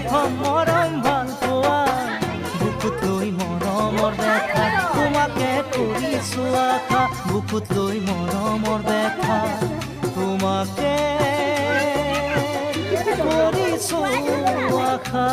প্ৰথম মৰম ভাল পোৱা বুকুত লৈ মৰমৰ দেখা তোমাকে কৰিছো আশা বুকুত লৈ মৰমৰ দেখা তোমাকে কৰিছো আশা